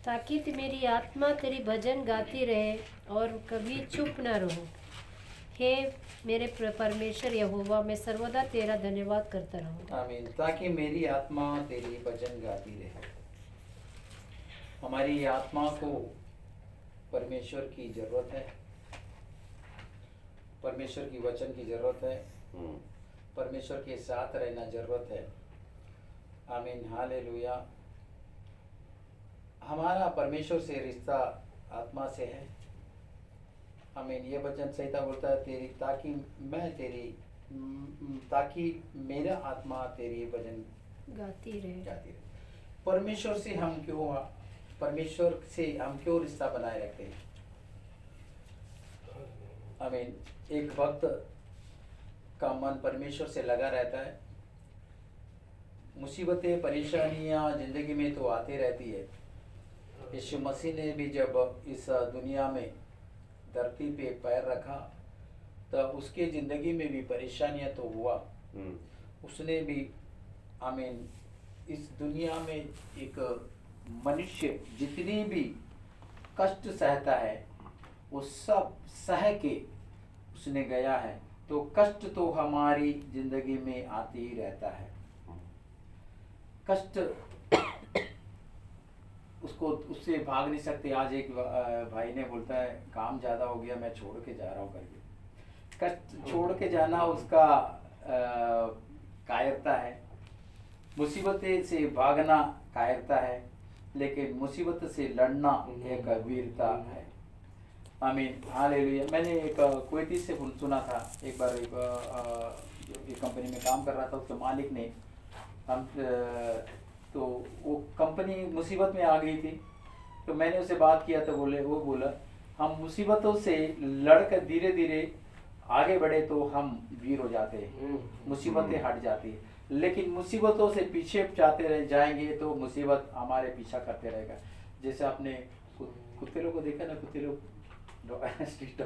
ताकि मेरी आत्मा तेरी भजन गाती रहे और कभी चुप न रहो। हे मेरे परमेश्वर यहोवा, मैं सर्वदा तेरा धन्यवाद करता रहूँगा। आमीन। ताकि मेरी आत्मा तेरी भजन गाती रहे। हमारी आत्मा को परमेश्वर की जरूरत है, परमेश्वर की वचन की जरूरत है, परमेश्वर के साथ रहना जरूरत है। आमीन, हालेलुया। हमारा परमेश्वर से रिश्ता आत्मा से है। आमीन। ये वचन संहिता बोलता है तेरी ताकि मेरा आत्मा तेरी भजन गाती रहे। परमेश्वर से हम क्यों रिश्ता बनाए रखते हैं? आमीन। एक भक्त का मन परमेश्वर से लगा रहता है। मुसीबतें परेशानियां जिंदगी में तो आती रहती है। यीशु मसीह ने भी जब इस दुनिया में धरती पे पैर रखा तो उसके जिंदगी में भी परेशानियां तो हुआ। उसने भी आमीन इस दुनिया में एक मनुष्य जितनी भी कष्ट सहता है वो सब सह के उसने गया है। तो कष्ट तो हमारी जिंदगी में आती ही रहता है। कष्ट उससे भाग नहीं सकते। आज एक भाई ने बोलता है काम ज्यादा हो गया, मैं छोड़ के जा रहा हूँ करके। कष्ट छोड़ के जाना उसका कायरता है। मुसीबतें से भागना कायरता है, लेकिन मुसीबत से लड़ना एक वीरता है। आमीन, हालेलुया। मैंने एक कुवैती से सुना था। एक बार एक कंपनी में काम कर रहा था, उसके मालिक ने तो वो कंपनी मुसीबत में आ गई थी। तो मैंने उससे बात किया तो वो बोला हम मुसीबतों से लड़कर धीरे धीरे आगे बढ़े तो हम वीर हो जाते हैं, मुसीबतें हट जाती है। लेकिन मुसीबतों से पीछे जाते रह जाएंगे तो मुसीबत हमारे पीछा करते रहेगा। जैसे आपने कुत्ते लोग को देखा ना, कुत्ते लोग स्ट्रीट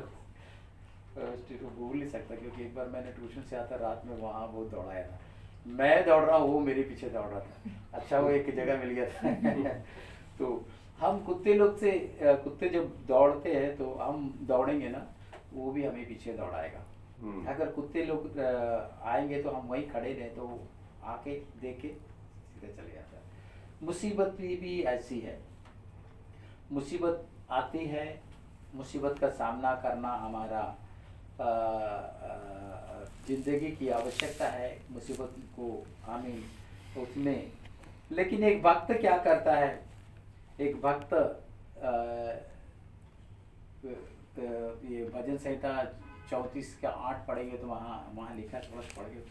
भूल नहीं सकता, क्योंकि एक बार मैंने ट्यूशन से आता रात में वहाँ वो दौड़ाया था। मैं दौड़ रहा हूँ, वो मेरे पीछे दौड़ रहा था। अच्छा वो एक जगह मिल गया था। तो हम कुत्ते जब दौड़ते हैं तो हम दौड़ेंगे ना, वो भी हमें पीछे दौड़ाएगा। अगर कुत्ते लोग आएंगे तो हम वहीं खड़े रहे तो आके देख के सीधे चले जाता है। मुसीबत भी ऐसी है। मुसीबत आती है, मुसीबत का सामना करना हमारा जिंदगी की आवश्यकता है। मुसीबत को आमीन उसमें, लेकिन एक भक्त क्या करता है? एक भक्त ये भजन संहिता 34 का 8 पढ़ेंगे तो वहाँ लिखा है, थोड़ा सा पढ़ेंगे।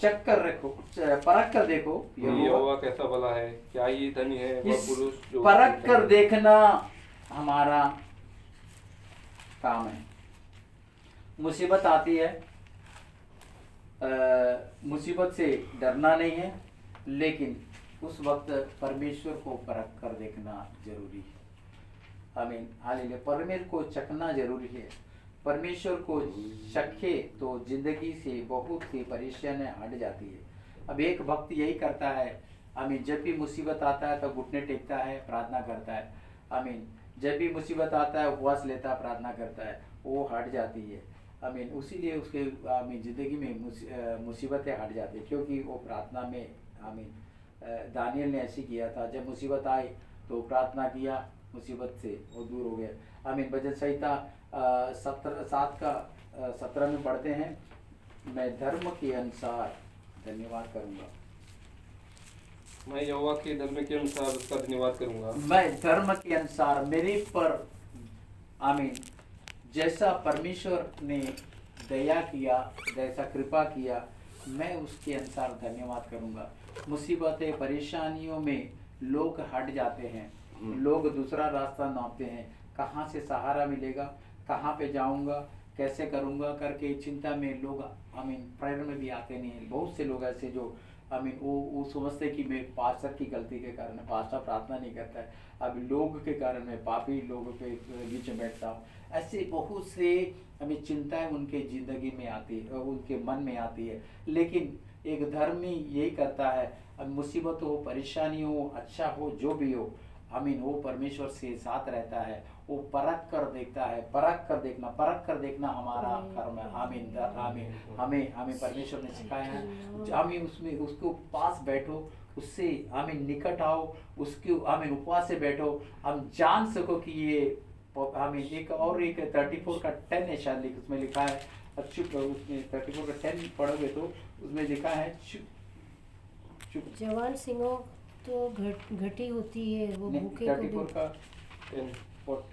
चेक कर रखो, परख कर देखो यहोवा कैसा भला है, क्या ही धनी है वह पुरुष जो परख कर देखना हमारा काम है। मुसीबत आती है, मुसीबत से डरना नहीं है, लेकिन उस वक्त परमेश्वर को परख कर देखना जरूरी है। आमीन, हालेलुया। परमेश्वर को चखना जरूरी है। परमेश्वर को चखे तो जिंदगी से बहुत सी परेशानियां हट जाती है। अब एक भक्त यही करता है। आमीन, जब भी मुसीबत आता है तो घुटने टेकता है, प्रार्थना करता है। आमीन, जब भी मुसीबत आता है उपवास लेता है, प्रार्थना करता है, वो हट जाती है। आमीन, उसीलिए उसके आमीन जिंदगी में मुसीबतें हट जाती है, क्योंकि वो प्रार्थना में आमीन दानियल ने ऐसी किया था। जब मुसीबत आई तो प्रार्थना किया, मुसीबत से वो दूर हो गया। आमीन। भजन संहिता 17 में पढ़ते हैं, मैं धर्म के अनुसार धन्यवाद करूंगा। मैं यहोवा के धर्म के अनुसार उसका धन्यवाद करूंगा। मैं धर्म के अनुसार मेरे पर आमीन जैसा परमेश्वर ने दया किया, जैसा कृपा किया, मैं उसके अनुसार धन्यवाद करूंगा। मुसीबतें परेशानियों में लोग हट जाते हैं, लोग दूसरा रास्ता नापते हैं। कहाँ से सहारा मिलेगा, कहाँ पे जाऊंगा, कैसे करूंगा करके चिंता में लोग आमीन प्रेयर में भी आते नहीं हैं। बहुत से लोग ऐसे जो आमीन वो समझते कि मैं पास्टर की गलती के कारण पास्टर प्रार्थना नहीं करता है, अब लोग के कारण मैं पापी लोगों के बीच में बैठता हूँ। ऐसे बहुत से हमें चिंताएं उनके जिंदगी में आती है, उनके मन में आती है। लेकिन एक धर्मी यही करता है, अब मुसीबत हो, परेशानी हो, अच्छा हो, जो भी हो, आमीन, वो परमेश्वर से साथ रहता है। वो परख कर देखता है, परख कर देखना हमारा कर्म है। आमीन, आमीन। हमें हमें परमेश्वर ने सिखाया है, आमीन, उसमें उसको पास बैठो, उससे आमीन निकट आओ, उसके आमीन उपवास से बैठो, हम जान सको कि ये आमीन। एक और एक 34 का 10 है शायद, उसमें लिखा है, चुप, उसमें 34 का 10 पढ़ोगे तो उसमें लिखा है चुप। जवान सिंहों तो घटी होती है, वो भूखे को 34 भी। का 10 40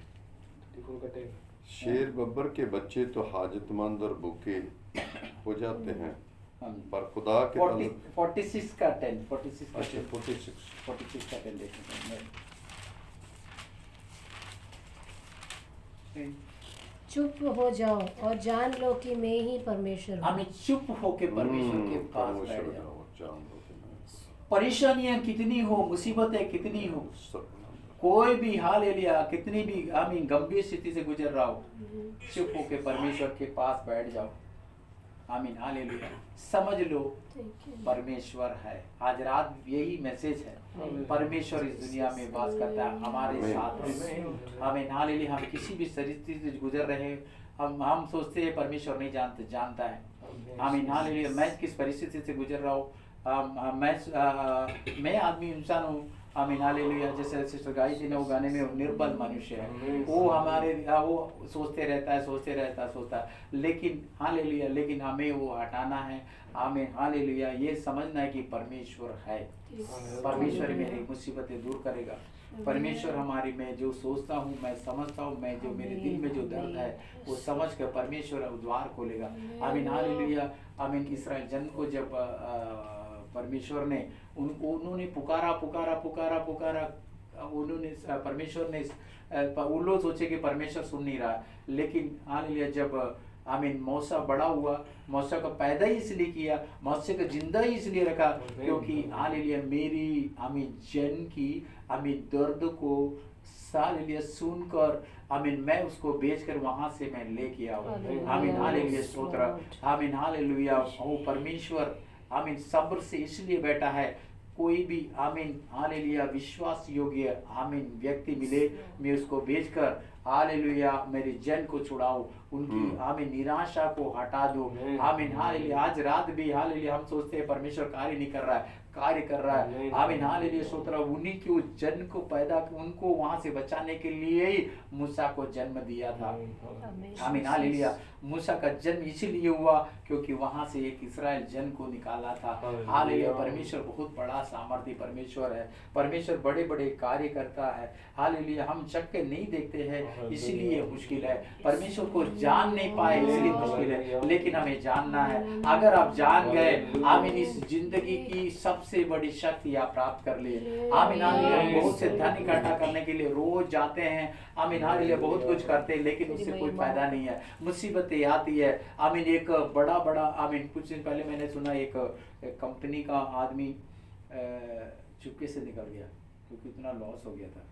34 का 10 शेर बब्बर के बच्चे तो हाजतमंद और भूखे हो जाते हैं, पर खुदा के 46 का 10, 46 का अच्छा 10, 46 का 10 देखो। चुप हो जाओ और जान लो कि मैं ही परमेश्वर हूँ। हमें चुप होके परमेश्वर के पास बैठ परमेश्वर जाओ। जान लो कि मैं परेशानियां कितनी हो, मुसीबतें कितनी हो, सब कोई भी हालेलुया कितनी भी आमीन गंभीर स्थिति से गुजर रहा हो, चुप होके परमेश्वर के पास बैठ जाओ। आमीन, हालेलुया। समझ लो परमेश्वर है। आज रात यही मैसेज है, परमेश्वर इस दुनिया में वास करता है, हमारे साथ है। आमीन, हालेलुया। हम किसी भी परिस्थिति से गुजर रहे हैं, हम सोचते हैं परमेश्वर नहीं जानता है। आमीन, हालेलुया। मैं किस परिस्थिति से गुजर रहा हूँ, मैं आदमी इंसान हूँ। आमीन, हालेलुया। जैसे सिस्टर गाई थी ना वो गाने में, वो निर्बल मनुष्य है, वो हमारे वो सोचते रहता है, लेकिन हालेलुया, लेकिन हमें वो हटाना है। आमीन, हालेलुया। ये समझना है कि परमेश्वर है, परमेश्वर मेरी मुसीबतें दूर करेगा। परमेश्वर हमारी, मैं जो सोचता हूँ, मैं समझता हूँ, मैं जो मेरे दिल में जो दर्द है वो समझ कर परमेश्वर द्वार खोलेगा। आमीन, हालेलुया। आमीन। इस्राएल जन को जब परमेश्वर ने उन्होंने पुकारा, उन्होंने परमेश्वर ने वो लोग सोचे कि परमेश्वर सुन नहीं रहा, लेकिन हालेलुया जब आमीन मौसा बड़ा हुआ, मौसा को पैदा ही इसलिए किया, मौसे को जिंदा ही इसलिए रखा क्योंकि हालेलुया मेरी आमीन जन की आमीन दर्द को हालेलुया सुनकर आमीन मैं उसको बेचकर वहां से मैं लेके आऊं। आमीन, हालेलुया, स्तोत्र। आमीन, हालेलुया। ओ परमेश्वर आमीन सब्र से इसलिए बैठा है, कोई भी आमीन हालेलुया विश्वास योग्य आमीन व्यक्ति मिले, मैं उसको भेजकर हालेलुया मेरे जन को छुड़ाऊं, उनकी आमीन निराशा को हटा दूं। आमीन, हालेलुया। आज रात भी हालेलुया हम सोचते हैं परमेश्वर कार्य नहीं कर रहा है, कार्य कर रहा है। आमीन, हालेलुया, स्तोत्र। उन्हीं के जन को पैदा, उनको वहां से बचाने के लिए ही मूसा को जन्म दिया था। आमीन, हालेलुया। मूसा का जन्म इसीलिए हुआ क्योंकि वहां से एक इस्राएल जन को निकाला था। हालेलुया। परमेश्वर बहुत बड़ा सामर्थ्य परमेश्वर है, परमेश्वर बड़े बड़े कार्य करता है। हालेलुया। हम चक्के नहीं देखते हैं इसीलिए मुश्किल है, परमेश्वर को जान नहीं पाए इसलिए मुश्किल है, लेकिन हमें जानना है। अगर आप जान गए, आमीन, इस जिंदगी की सबसे बड़ी शक्ति आप प्राप्त कर लिए। आमीन, हालेलुया। बहुत से धन इकट्ठा करने के लिए रोज जाते हैं, आमीन, हालेलुया, बहुत कुछ करते हैं, लेकिन उससे कोई फायदा नहीं है, मुसीबतें आती है। आमीन, एक बड़ा आमीन कुछ दिन पहले मैंने सुना एक कंपनी का आदमी चुपके से निकल गया क्योंकि इतना लॉस हो गया था।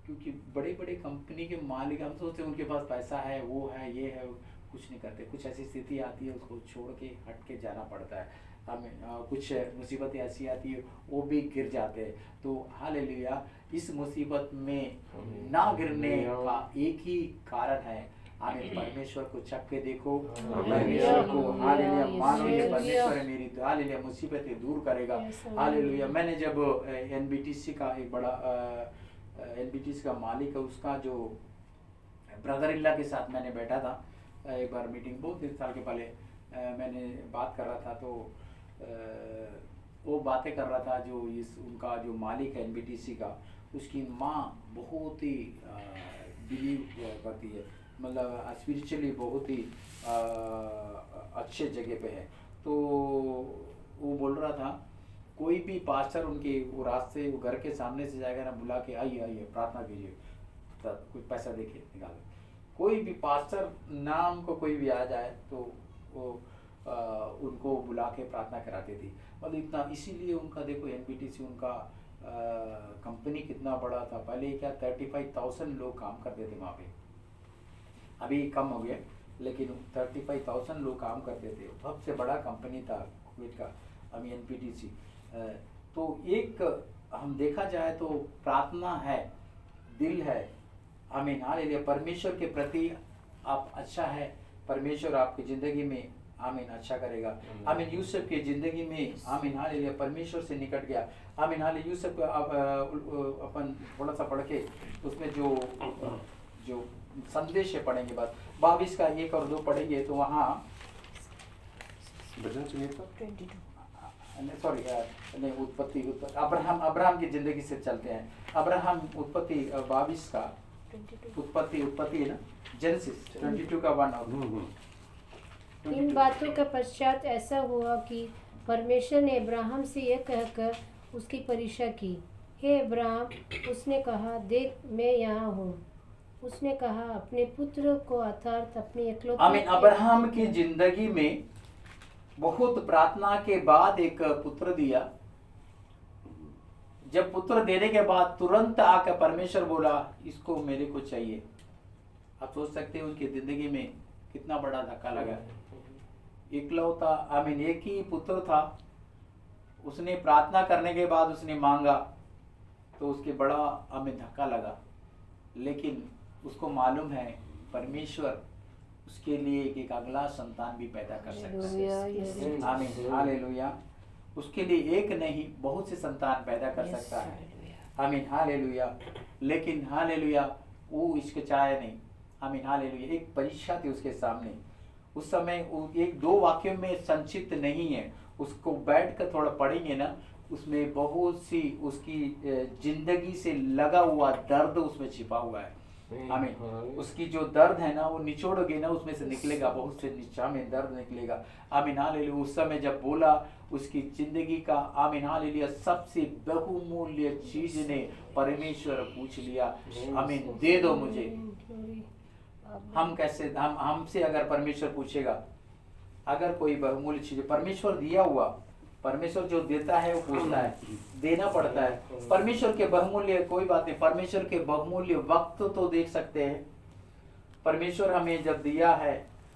क्योंकि बड़े बड़े कंपनी के मालिक, हम सोचते हैं उनके पास पैसा है, वो है, ये है, कुछ नहीं करते। कुछ ऐसी स्थिति आती है उसको छोड़ के हट के जाना पड़ता है। हमें कुछ मुसीबतें ऐसी आती है वो भी गिर जाते हैं। तो हालेलुया, इस मुसीबत में ना गिरने का एक ही कारण है, आमीन, परमेश्वर को छक के देखो, परमेश्वर को हालेलुया मानो, ये परमेश्वर है मेरी हालेलुया मुसीबतें दूर करेगा। हालेलुया। मैंने जब एनबीटीसी का एक बड़ा एनबीटीसी का मालिक है, उसका जो ब्रदर इल्ला के साथ मैंने बैठा था एक बार मीटिंग, बहुत दिन साल के पहले मैंने बात कर रहा था, तो वो बातें कर रहा था जो इस उनका जो मालिक है एनबीटीसी का, उसकी माँ बहुत ही बिलीव करती है, मतलब स्पिरिचुअली बहुत ही अच्छे जगह पे है। तो वो बोल रहा था कोई भी पास्टर उनके वो रास्ते वो घर के सामने से जाएगा ना, बुला के आइए प्रार्थना कीजिए, कुछ पैसा देके निकाल। कोई भी पास्टर नाम को कोई भी आ जाए तो वो उनको बुला के प्रार्थना कराती थी, मतलब इतना। इसीलिए उनका देखो एनबीटीसी उनका कंपनी कितना बड़ा था। पहले क्या 35,000 लोग काम करते थे वहाँ पे, अभी कम हो गया, लेकिन 35,000 लोग काम करते थे। सबसे बड़ा कंपनी था कुवैत का अभी एनपीटीसी। तो एक हम देखा जाए तो प्रार्थना है, दिल है। आमीन हालेलुया। परमेश्वर के प्रति आप अच्छा है, परमेश्वर आपकी जिंदगी में आमीन अच्छा करेगा। आमीन यूसुफ की जिंदगी में आमीन हालेलुया परमेश्वर से निकट गया। आमीन हालेलुया। यूसुफ अपन थोड़ा सा पढ़ के उसमें जो संदेश है पढ़ेंगे, बात 22 का 1 और 2 पढ़ेंगे तो वहाँ भजन संहिता सॉरी नहीं, उत्पत्ति अब्राहम की जिंदगी से चलते हैं। अब्राहम उत्पत्ति 22 का उत्पत्ति है ना, जेनेसिस 22 का 1 और इन बातों का पश्चात ऐसा हुआ कि परमेश्वर ने अब्राहम से यह कहकर उसकी परीक्षा की, हे अब्राहम। उसने कहा, देख मैं यहाँ हूँ। उसने कहा, अपने पुत्र को अर्थात अपने इकलौते। आमीन। अब्राहम की जिंदगी में बहुत प्रार्थना के बाद एक पुत्र दिया। जब पुत्र देने के बाद तुरंत आकर परमेश्वर बोला, इसको मेरे को चाहिए। आप सोच सकते हैं उनकी जिंदगी में कितना बड़ा धक्का लगा। इकलौता आमीन एक ही पुत्र था, उसने प्रार्थना करने के बाद उसने मांगा तो उसके बड़ा आमीन धक्का लगा। लेकिन उसको मालूम है परमेश्वर उसके लिए एक अगला संतान भी पैदा कर सकता है। आमीन हालेलुया। उसके लिए एक नहीं बहुत से संतान पैदा कर सकता है। आमीन हालेलुया। लेकिन हालेलुया वो हिचकिचाया नहीं। आमीन हालेलुया। एक परीक्षा थी उसके सामने। उस समय एक 2 वाक्यों में संक्षिप्त नहीं है, उसको बैठ कर थोड़ा पढ़ेंगे ना, उसमें बहुत सी उसकी जिंदगी से लगा हुआ दर्द उसमें छिपा हुआ है। आमीन। उसकी जो दर्द है ना वो निचोड़ोगे ना उसमें से निकलेगा, बहुत से नीचा में दर्द निकलेगा। आमीन हालेलुया। उस समय जब बोला उसकी जिंदगी का आमीन हालेलुया सबसे बहुमूल्य चीज ने परमेश्वर पूछ लिया, आमीन दे दो मुझे। हम कैसे हमसे अगर परमेश्वर पूछेगा, अगर कोई बहुमूल्य चीज परमेश्वर दिया हुआ, परमेश्वर जो देता है वो पूछता है, देना पड़ता है। परमेश्वर के बहुमूल्य कोई बात नहीं, परमेश्वर के बहुमूल्य वक्त तो देख सकते हैं। परमेश्वर हमें जब दिया है,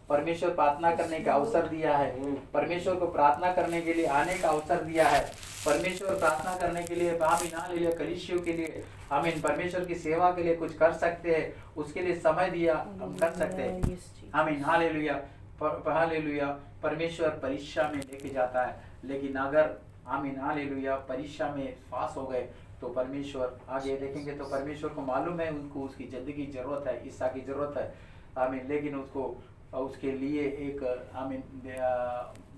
परमेश्वर प्रार्थना करने का अवसर दिया है, परमेश्वर को प्रार्थना करने के लिए आने का अवसर दिया है, परमेश्वर प्रार्थना करने के लिए आमीन हालेलुया कलीसियों के लिए आमीन परमेश्वर की सेवा के लिए कुछ कर सकते हैं, उसके लिए समय दिया, हम कर सकते हैं। आमीन हालेलुया हालेलुया। परमेश्वर परीक्षा में लेके जाता है, लेकिन अगर आमीन हालेलुया परीक्षा में पास हो गए तो परमेश्वर आगे देखेंगे तो परमेश्वर को मालूम है उनको उसकी जिंदगी की जरूरत है, ईसा की जरूरत है। आमीन। लेकिन उसको उसके लिए एक आमीन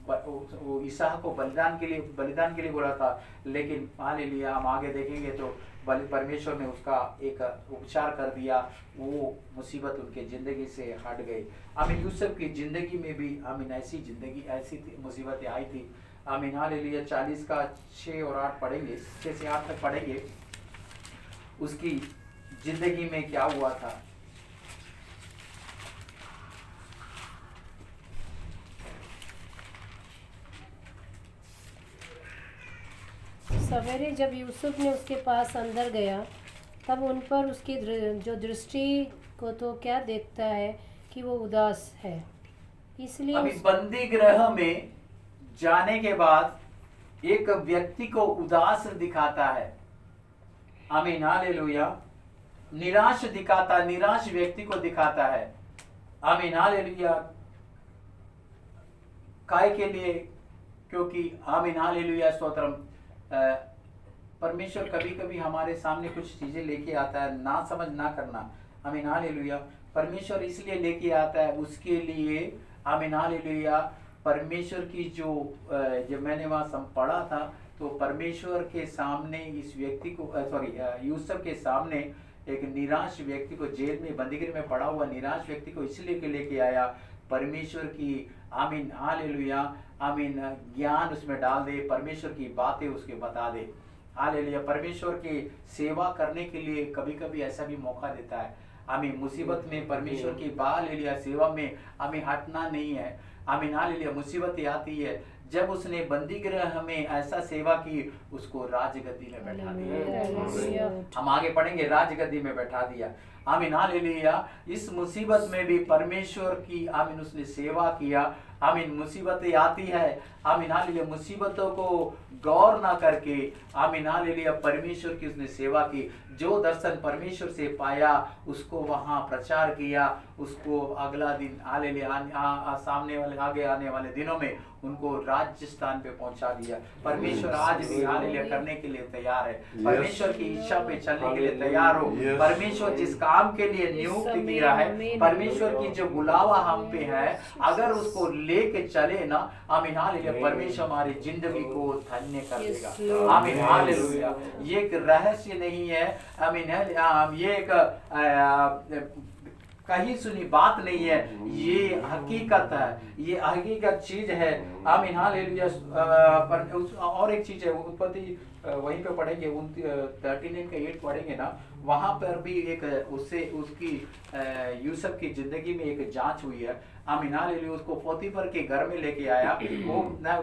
वो ईसा को बलिदान के लिए बोला था। लेकिन हालेलुया हम आगे देखेंगे तो परमेश्वर ने उसका एक उपचार कर दिया, वो मुसीबत उनके जिंदगी से हट गई। आमीन। यूसुफ की जिंदगी में भी आमीन ऐसी मुसीबतें आई थी। आमीन हालेलुया। 40 का 6 और 8 पढ़ेंगे, 6 से 8 तक पढ़ेंगे उसकी जिंदगी में क्या हुआ था। सवेरे जब यूसुफ ने उसके पास अंदर गया तब उन पर उसकी जो दृष्टि को तो क्या देखता है कि वो उदास है, इसलिए अभी बंदी गृह में जाने के बाद एक व्यक्ति को उदास दिखाता है। आमीन हालेलुया। निराश व्यक्ति को दिखाता है। आमीन हालेलुया। काय के लिए? क्योंकि आमीन हालेलुया स्तोत्रम परमेश्वर कभी कभी हमारे सामने कुछ चीजें लेके आता है, ना समझ ना करना। आमीन हालेलुया। परमेश्वर इसलिए लेके आता है उसके लिए आमीन हालेलुया। परमेश्वर की जो जब मैंने वहां पढ़ा था तो परमेश्वर के सामने इस व्यक्ति को यूसुफ के सामने एक निराश व्यक्ति को, जेल में बंदीगृह में पड़ा हुआ निराश व्यक्ति को इसलिए लेके आया परमेश्वर की आमीन हालेलुया आमीन ज्ञान उसमें डाल दे, परमेश्वर की बातें उसके बता दे। हालेलुया। परमेश्वर की सेवा करने के लिए कभी कभी ऐसा भी मौका देता है। आमीन। मुसीबत में परमेश्वर की हालेलुया सेवा में हमें हटना नहीं है। आमीन हालेलुया। मुसीबतें आती है, जब उसने बंदी गृह में ऐसा सेवा की उसको राजगद्दी में बैठा दिया। हम आगे पढ़ेंगे, राजगद्दी में बैठा दिया। आमीन हालेलुया। इस मुसीबत में भी परमेश्वर की आमीन उसने सेवा किया। आमीन मुसीबतें आती है, आमीन हालेलुया, मुसीबतों को गौर ना करके आमीन हालेलुया परमेश्वर की उसने सेवा की। जो दर्शन परमेश्वर से पाया उसको वहां प्रचार किया, उसको अगला दिन हालेलुया सामने वाले आगे आने वाले दिनों में उनको राज्य स्थान पे पहुंचा दिया। परमेश्वर आज भी हालेलुया करने के लिए तैयार है। परमेश्वर की इच्छा पे चलने के लिए तैयार हो। परमेश्वर जिस काम के लिए नियुक्त किया है, परमेश्वर की जो बुलावा हम पे है, अगर उसको लेके चले ना, आमीन हालेलुया, परमेश्वर हमारी जिंदगी को धन्य कर देगा। आमीन हालेलुया। ये एक रहस्य नहीं है, आमीन ये एक कहीं सुनी बात नहीं है, ये हकीकत है, ये हकीकत चीज है। आमीन हालेलुया। और एक चीज है, उत्पत्ति वहीं पे पढ़ेंगे 39 का 8 पढ़ेंगे ना, वहां पर भी एक उससे उसकी यूसुफ की जिंदगी में एक जांच हुई है। आमीन हालेलुया। उसको पोतीफर के घर में लेके आया। वो ना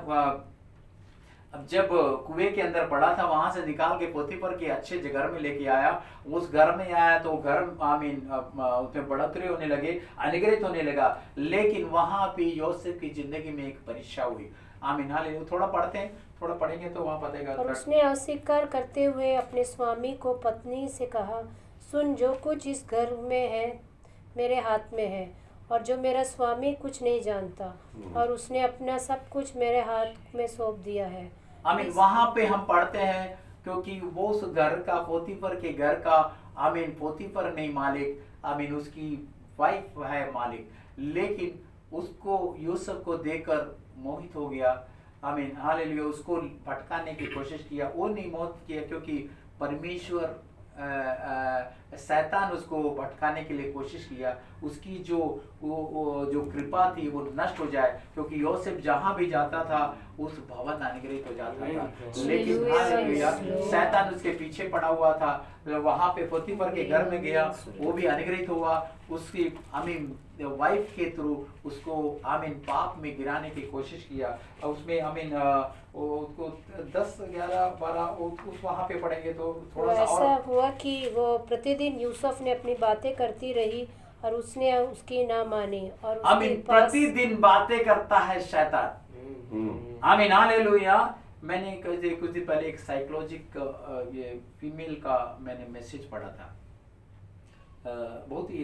अब जब कुएं के अंदर पड़ा था, वहां से निकाल के पोतीफर के अच्छे घर में लेके आया। उस घर में आया तो घर आमीन उसमें बढ़ोतरी होने लगे, अनुग्रहित होने लगा। लेकिन वहां पे यूसुफ की जिंदगी में एक परीक्षा हुई। आमीन हालेलुया। थोड़ा पढ़ते हैं, थोड़ा पढ़ेंगे तो वहां पता और उसने अस्वीकार करते हुए अपने स्वामी को पत्नी से कहा, सुन, जो कुछ इस घर में है मेरे हाथ में है, और जो मेरा स्वामी कुछ नहीं जानता, और उसने अपना सब कुछ मेरे हाथ में सौंप दिया है। आमीन। वहां पे हम पढ़ते हैं, क्योंकि वो उस घर का, पोतीफर के घर का, आमीन, पोतीफर नहीं मालिक, आमीन, उसकी वाइफ है मालिक। लेकिन उसको यूसुफ को देखकर मोहित हो गया। आमीन हालेलुया। उसको भटकाने की कोशिश किया, वो नहीं मोहित किया, क्योंकि परमेश्वर शैतान उसको भटकाने के लिए कोशिश किया। उसकी जो जो कृपा थी वो नष्ट हो जाए, क्योंकि यूसुफ जहां भी जाता था उस भवन अनुग्रहित हो जाता था। लेकिन हालेलुया शैतान उसके पीछे पड़ा हुआ था। वहां पे पोतीफर के घर में गया, वो भी अनुग्रहित हुआ। उसकी आमीन वाइफ के थ्रू उसको आमीन पाप में गिराने की कोशिश किया। और उसमें आमीन उसको 10, 11, 12 उस वहां पे पढ़ेंगे तो थोड़ा सा ऐसा और हुआ कि वो प्रतिदिन यूसुफ ने अपनी बातें करती रही और उसने उसकी ना मानी, और उसके आमीन। पास प्रतिदिन बातें करता है शैतान। आमीन हालेलुया। मैंने कुछ दिन पहले एक साइकोलॉजिक ये फीमेल का मैंने मैसेज पढ़ा था। बहुत ही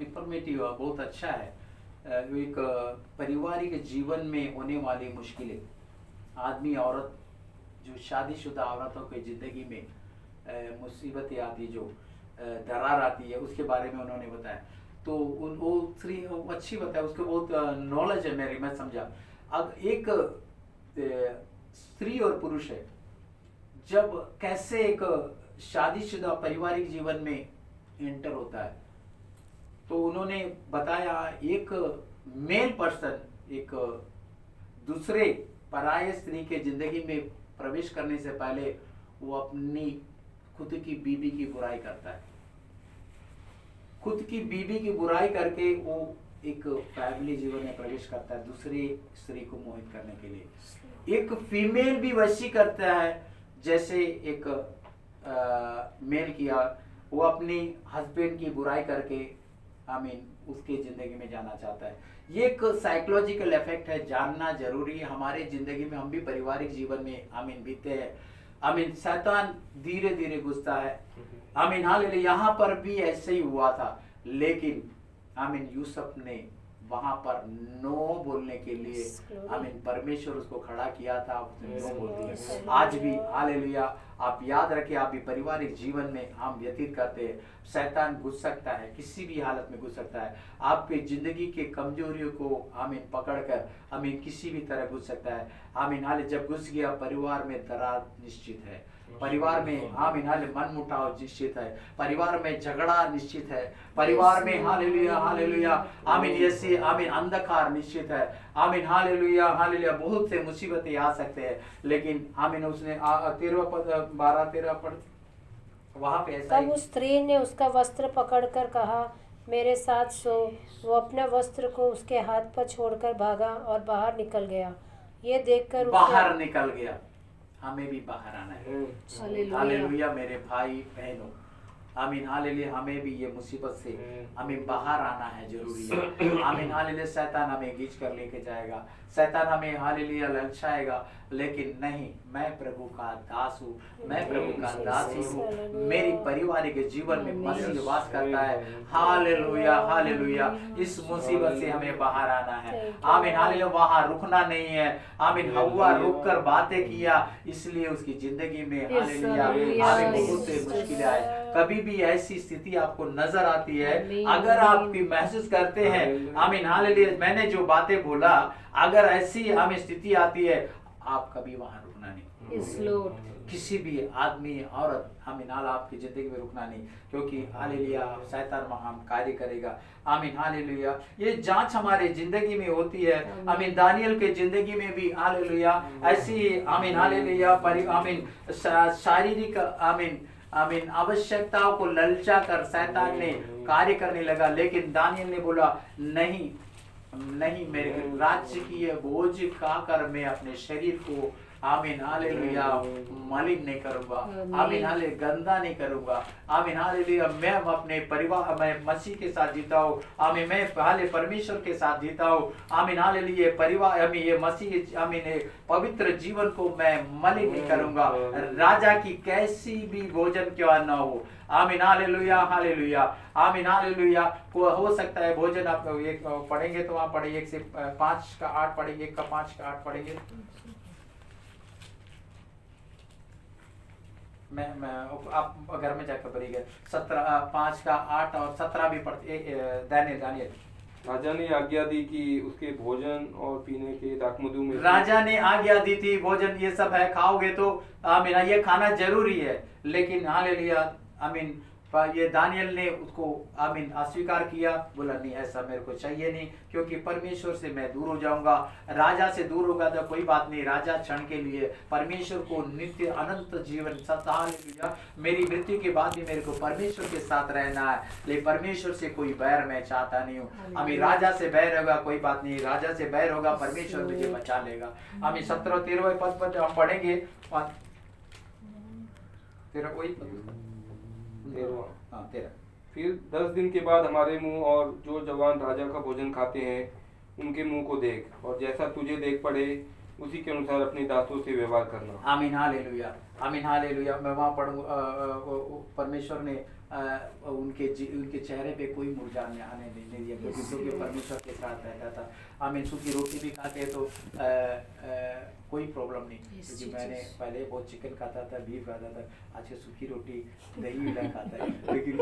इंफॉर्मेटिव, बहुत अच्छा है। एक पारिवारिक जीवन में होने वाली मुश्किलें, आदमी औरत, जो शादीशुदा औरतों की जिंदगी में मुसीबतें आती, जो दरार आती है, उसके बारे में उन्होंने बताया। तो वो अच्छी बताया, उसको बहुत नॉलेज है मेरी, मैं समझा। अब एक स्त्री और पुरुष है, जब कैसे एक शादीशुदा पारिवारिक जीवन में एंटर होता है, तो उन्होंने बताया एक मेल पर्सन एक दूसरे पराये स्त्री के जिंदगी में प्रवेश करने से पहले वो अपनी खुद की बीवी की बुराई करता है। खुद की बीवी की बुराई करके वो एक फैमिली जीवन में प्रवेश करता है, दूसरी स्त्री को मोहित करने के लिए। एक फीमेल भी वैसी करता है जैसे एक मेल किया। वो अपनी हस्बैंड की बुराई करके आमीन उसके जिंदगी में जाना चाहता है। ये एक साइकोलॉजिकल इफेक्ट है, जानना जरूरी है। हमारे जिंदगी में हम भी पारिवारिक जीवन में आमीन बीते हैं। आमीन शैतान धीरे धीरे घुसता है। आमीन हालेलुया। यहाँ पर भी ऐसे ही हुआ था, लेकिन आमीन यूसुफ ने वहां पर नो बोलने के लिए आमीन परमेश्वर उसको खड़ा किया था, उसने नो बोल दिया। आज भी हालेलुया आप याद रखें, आप भी पारिवारिक जीवन में हम व्यतीत करते हैं, शैतान घुस सकता है, किसी भी हालत में घुस सकता है। आपके जिंदगी के कमजोरियों को आमीन पकड़कर आमीन किसी भी तरह घुस सकता है। आमीन हाले जब घुस गया, परिवार में दरार निश्चित है, परिवार में आमीन हाले मन मुटाव निश्चित है, परिवार में झगड़ा निश्चित है, परिवार में हालेलुया हालेलुया आमीन ऐसे आमीन अंधकार निश्चित है। आमीन हालेलुया हालेलुया। बहुत से मुसीबतें आ सकते हैं, लेकिन आमीन उसने 12-13 पढ़ वहां पे ऐसा तब उस स्त्री ने उसका वस्त्र पकड़कर कहा, मेरे साथ सो। वो अपना वस्त्र को उसके हाथ पर छोड़कर भागा और बाहर निकल गया। ये देखकर बाहर निकल गया। हमें भी बाहर आना है। हालेलुया मेरे भाई बहनों, आमीन हालेलुया, हमें भी ये मुसीबत से हमें बाहर आना है, जरूरी है। आमीन हालेलुया, शैतान हमें खींच कर लेके जाएगा, शैतान हमें हालेलुया ललचाएगा, लेकिन नहीं, मैं प्रभु का दास हूँ, मैं प्रभु का दासी हूँ, मेरी पारिवारिक जीवन में मसीह वास करता है। हालेलुया हालेलुया, इस मुसीबत से हमें बाहर आना है। आमीन हालेलुया, वहाँ रुकना नहीं है। आमीन, हव्वा रुक कर बातें किया, इसलिए उसकी जिंदगी में हालेलुया आमीन बहुत से मुश्किलें आए। कभी भी ऐसी स्थिति आपको नजर आती है, अगर आप महसूस करते हैं आमीन हालेलुया, मैंने जो बातें बोला, अगर ऐसी हमें स्थिति आती है, आप कभी वहां रुकना नहीं। किसी भी आदमी औरत आमीन हाल आपकी जिंदगी में रुकना नहीं, क्योंकि हालेलुया शैतान वहां कार्य करेगा। आमीन हालेलुया, ये जांच हमारे जिंदगी में होती है। आमीन, दानियल के जिंदगी में भी हालेलुया ऐसी आमीन हालेलुया आमीन शारीरिक आमीन आमीन आवश्यकताओं को ललचा कर शैतान ने कार्य करने लगा, लेकिन दानियल ने बोला नहीं नहीं, मेरे राज्य की ये बोझ खाकर मैं अपने शरीर को आमीन हालेलुया मलिन नहीं करूंगा, आमीन हालेलुया गंदा नहीं करूंगा। आमीन हालेलुया, मैं अपने परिवार, मैं मसीह के साथ जीता हूँ। आमीन, मैं हाले परमेश्वर के साथ जीता हूँ। आमीन हालेलुया, परिवार आमीन ये मसीह आमीन पवित्र जीवन को मैं मलिन नहीं करूंगा, राजा की कैसी भी भोजन क्यों न हो। आमीन हालेलुया हालेलुया, आमीन हालेलुया। को हो सकता है भोजन आप एक पढ़ेंगे तो वहाँ पढ़ेंगे 1 से 5 का 8 पढ़ेंगे, 1 का 5 का 8 पढ़ेंगे। मैं आप घर में जाकर पढ़िएगा 5 का 8 और 17 भी पढ़ते। दानियल राजा ने आज्ञा दी कि उसके भोजन और पीने के दाखमधु में, राजा ने आज्ञा दी थी, भोजन ये सब है, खाओगे तो आमीन ये खाना जरूरी है, लेकिन हालेलुया आमीन ये दानियल ने उसको आमीन अस्वीकार किया, बोला नहीं ऐसा मेरे को चाहिए नहीं, क्योंकि परमेश्वर से मैं दूर हो जाऊंगा। राजा से दूर होगा तो कोई बात नहीं, राजा क्षण के लिए, परमेश्वर को नित्य अनंत जीवन हालेलुया, मेरी मृत्यु के बाद भी मेरे को परमेश्वर के साथ रहना है, लेकिन परमेश्वर से कोई बैर मैं चाहता नहीं हूँ। आमीन, राजा से बैर होगा कोई बात नहीं, राजा से बैर होगा परमेश्वर मुझे बचा लेगा। आमीन, 17-13 पद पर हम पढ़ेंगे, तेरा वही 13। फिर 10 दिन के बाद हमारे मुंह और जो जवान राजा का भोजन खाते हैं उनके मुंह को देख, और जैसा तुझे देख पड़े उसी के अनुसार अपने दासों से व्यवहार करना। आमीन हालेलुया, आमीन हालेलुया। मैं वहाँ पढ़ूंगा, परमेश्वर ने उनके चेहरे पे कोई मुरझाने आने नहीं दिया, क्योंकि परमेश्वर के साथ रहता था। आमीन, सूखी रोटी भी खाते तो कोई प्रॉब्लम नहीं, क्योंकि मैंने पहले बहुत चिकन खाता था, बीफ खाता था, आज के सूखी रोटी दही मिला खाता है, लेकिन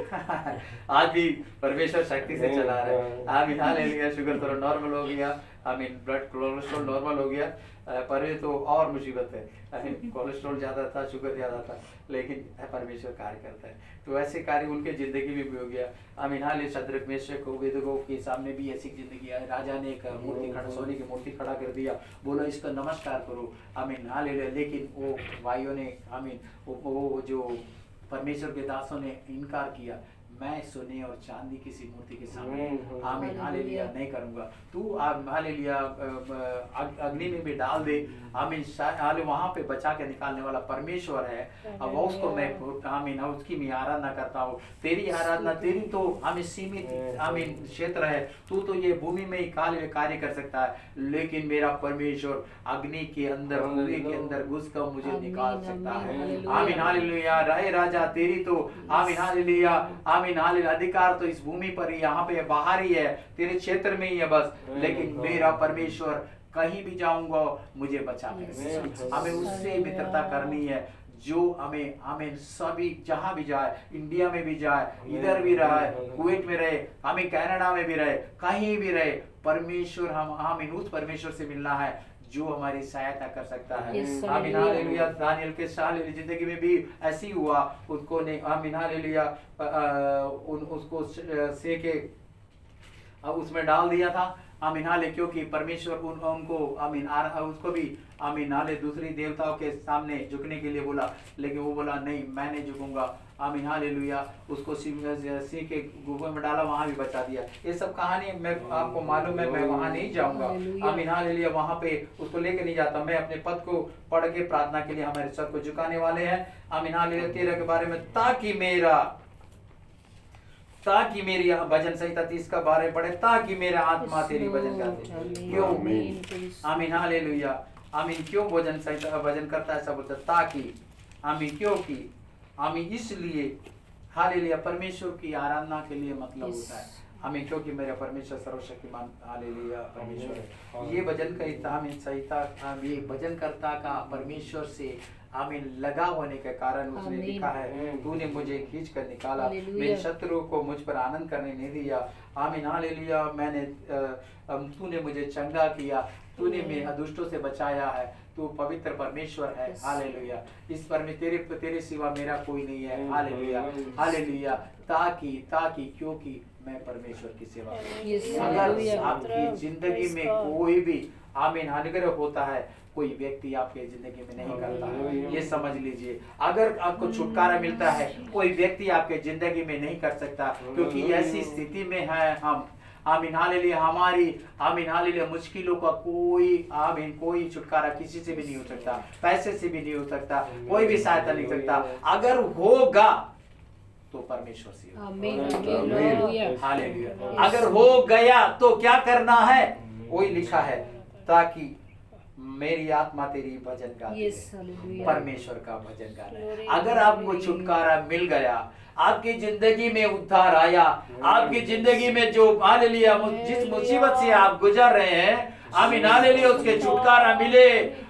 आज भी परमेश्वर शक्ति से चला रहा है। आमीन हालेलुया, शुगर थोड़ा नॉर्मल हो गया, आमीन ब्लड कोलेस्ट्रॉल नॉर्मल हो गया, पर तो और मुसीबत है, कोलेस्ट्रॉल ज्यादा था, शुगर ज्यादा था, लेकिन परमेश्वर कार्य करता है। तो ऐसे कार्य उनके जिंदगी में भी हो गया। आमीन हालेलुया, शद्रक मेशक अबेदनगो के सामने भी ऐसी जिंदगी है। राजा ने एक मूर्ति खड़ा, सोने की मूर्ति खड़ा कर दिया, बोला इसका नमस्कार करो। आमीन हालेलुया, लेकिन वो भाइयों ने आमीन वो जो परमेश्वर के दासों ने इनकार किया, मैं सोने और चांदी किसी मूर्ति के सामने आमीन हालेलुया नहीं करूंगा। तू हालेलुया अग्नि में भी डाल दे, आमीन हाले वहां पे बचा के निकालने वाला परमेश्वर है। अब उसको मैं आमीन उसकी मैं आराधना करता हूँ। तेरी आराधना, तेरी तो हमें सीमित आमीन क्षेत्र है, तू तो ये भूमि में ही कार्य कर सकता है, लेकिन मेरा परमेश्वर अग्नि के अंदर, कुएं के अंदर घुस कर मुझे निकाल सकता है। आमीन हालेलुया, राय राजा तेरी तो आमीन हालेलुया आमीन हालेलुया अधिकार तो इस भूमि पर ही, यहाँ पे बाहर ही है, तेरे क्षेत्र में ही है बस, लेकिन मेरा परमेश्वर कहीं भी जाऊंगा मुझे बचा कर। हमें उससे मित्रता करनी है जो हमें सभी जहां भी जाए, इंडिया में भी जाए, इधर भी रहे, कुवैत में रहे, हमें कनाडा में भी रहे, कहीं भी रहे, परमेश्वर हमें उस परमेश्वर से मिलना है जो हमारी सहायता कर सकता है। आमीन हालेलुया, दानियल के जिंदगी में भी ऐसी हुआ, उनको ने आमीन हालेलुया उसको सेके उसमें डाल दिया था। आमीन हाले, क्योंकि परमेश्वर उनको आमीन उसको भी आमीन हाले दूसरी देवताओं के सामने झुकने के लिए बोला, लेकिन वो बोला नहीं मैं नहीं झुकूंगा। आमीन हालेलुया, उसको सिंह के गुफे में डाला, वहां भी बचा दिया। ये सब कहानी मैं आपको मालूम है, मैं वहां नहीं जाऊंगा। आमीन हालेलुया, वहां पे उसको लेके नहीं जाता। मैं अपने पद को पढ़ के प्रार्थना के लिए हमारे सर को झुकाने वाले हैं। आमीन हालेलुया, 13 के बारे में, ताकि मेरा ताकि मेरी भजन संहिता 30 का 12 पढ़े, ताकि मेरा आत्मा तेरी भजन गाते। क्यों? आमीन, हालेलुया, आमीन। क्यों भजन संहिता भजन करता है? ऐसा बोलता है ताकि, आमीन, क्योंकि, आमीन, इसलिए, हालेलुया। परमेश्वर की आराधना के लिए मतलब होता है आमीन, क्योंकि मेरा परमेश्वर सर्वशक्तिमान, हालेलुया, परमेश्वर है। ये भजन का आमीन संहिता, ये भजनकर्ता का परमेश्वर से आमीन लगा होने के कारण उसने लिखा है, तूने मुझे खींच कर निकाला, मेरे शत्रुओं को मुझ पर आनंद करने नहीं दिया। आमीन, हालेलुया। मैंने तूने मुझे चंगा किया, तूने मेरे दुष्टों से बचाया है, तू पवित्र परमेश्वर है, हालेलुया। इस परमेश्वर तेरे सिवा मेरा कोई नहीं है, हालेलुया, हालेलुया। ताकि क्योंकि मैं परमेश्वर की सेवा करूं। अगर आपकी जिंदगी में कोई भी आमीन अनुग्रह होता है, कोई व्यक्ति आपके जिंदगी में नहीं करता है, ये समझ लीजिए। अगर आपको छुटकारा मिलता है, कोई व्यक्ति आपके जिंदगी में नहीं कर सकता, क्योंकि ऐसी स्थिति में है हम, आमीन, हालेलुया। हमारी आमीन, हालेलुया, मुश्किलों का कोई आमीन कोई छुटकारा किसी से भी नहीं हो सकता, पैसे से भी नहीं हो सकता, कोई भी सहायता नहीं सकता। अगर होगा तो परमेश्वर से, हालेलुया। अगर हो गया तो क्या करना है? वही लिखा है, ताकि मेरी आत्मा तेरी भजन गाती है, परमेश्वर का भजन गा रहा है। अगर आपको छुटकारा मिल गया, आपकी जिंदगी में उद्धार आया, आपकी जिंदगी में जो हालेलुया जिस मुसीबत से आप गुजर रहे हैं, आमीन, हालेलुया, उसके छुटकारा मिले,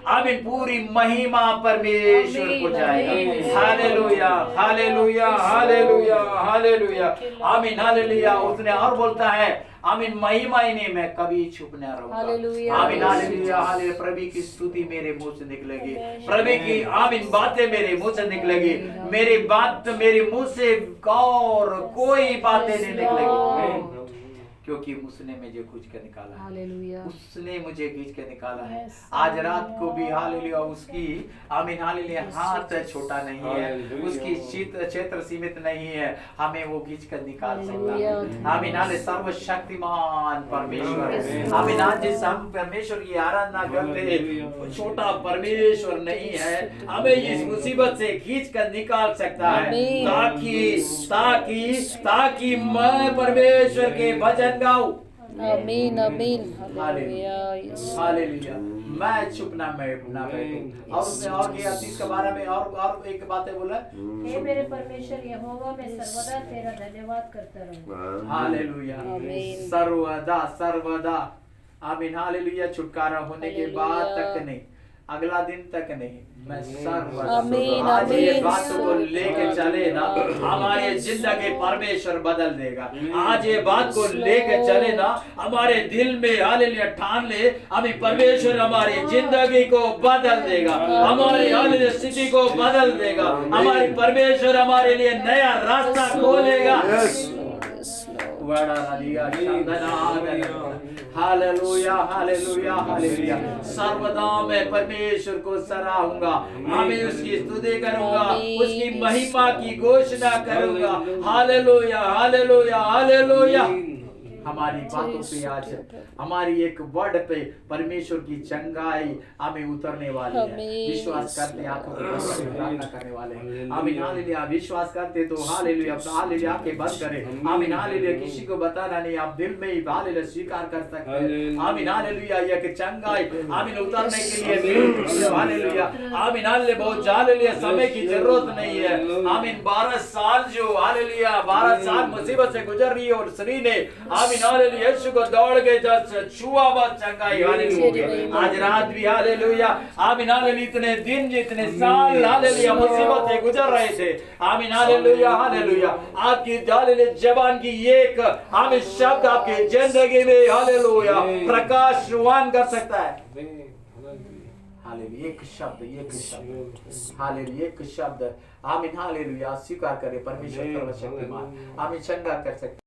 आमीन, पूरी महिमा परमेश्वर को जाएगा, हालेलुया, हालेलुया, हालेलुया, हालेलुया, आमीन, हालेलुया। उसने और बोलता है, आमीन, महिमा ही नहीं, मैं कभी छुप न रहूंगा, आमीन, हालेलुया, हालेलुया। प्रभु की स्तुति मेरे मुंह से निकलेगी, प्रभु की आमीन बातें मेरे मुंह से निकलेगी, मेरी बात मेरे मुंह से और कोई बातें नहीं निकलेगी, क्योंकि उसने मुझे खींच कर निकाला है, उसने मुझे खींच कर निकाला है। आज रात को भी हालेलुया उसकी आमीन, हालेलुया, हाथ छोटा नहीं है, उसकी क्षेत्र सीमित नहीं है, हमें वो खींच कर निकाल सकता है, आमीन, हालेलुया। सर्वशक्तिमान परमेश्वर है, आमीन। आज जिस हम परमेश्वर की आराधना करते हैं, छोटा परमेश्वर नहीं है, हमें इस मुसीबत से खींच कर निकाल सकता है, ताकि मैं परमेश्वर के भजन गाऊं, आमीन, आमीन, हालेलुया, हालेलुया। मैं चुप ना बैठूं। और उसने और किया 30 के बारे में और एक बात है, बोला, हे मेरे परमेश्वर यहोवा, मैं सर्वदा तेरा धन्यवाद करता रहूं, हालेलुया, सर्वदा, आमीन, हालेलुया। छुटकारा होने के बाद तक नहीं, अगला दिन तक नहीं, मैं सर्वदा, आज ये बात को लेके चले ना, हमारे जिंदगी परमेश्वर बदल देगा। आज ये बात को लेके चले ना, हमारे दिल में हालेलुया ठान ले, हमें परमेश्वर हमारी जिंदगी को बदल देगा, हमारी हालेलुया स्थिति को बदल देगा, हमारी परमेश्वर हमारे लिए नया रास्ता खोलेगा। Hallelujah, hallelujah, hallelujah. सर्वदा मैं परमेश्वर को सराहूंगा, हमें उसकी स्तुति करूंगा, उसकी महिमा की घोषणा करूंगा, हालेलुया, हालेलुया, हालेलुया। हमारी बातों पे आज हमारी एक वर्ड पे परमेश्वर की चंगाई हमें उतरने वाली है। विश्वास करते आंखों को बंद करके प्रार्थना करने वाले हैं, आमीन, हालेलुया। विश्वास करते तो हालेलुया, हालेलुया आंखें बंद करें, आमीन, हालेलुया। किसी को बताना नहीं, आप दिल में ही हालेलुया स्वीकार कर सकते हैं, आमीन, हालेलुया। यह चंगाई आमीन उतरने के लिए हालेलुया, आमीन, हालेलुया। बहुत हालेलुया समय की जरूरत नहीं है, आमीन। 12 साल जो हालेलुया 12 साल मुसीबत से गुजर रही है और श्री ने आमीन, हालेलुया, यीशु को दौड़ के जब छुआ बात चंगाई, हालेलुया। आज रात भी हालेलुया, आमीन, हालेलुया। इतने दिन जितने साल हालेलुया मुसीबत से गुजर रहे थे, आमीन, हालेलुया, हालेलुया। आपकी हालेलुया जबान की एक आमीन शब्द आपकी जिंदगी में हालेलुया प्रकाशवान कर सकता है, हालेलुया। एक शब्द हालेलुया, एक शब्द, आमीन, हालेलुया। स्वीकार करें, परमेश्वर सर्वशक्तिमान आमीन चंगा कर सकता है।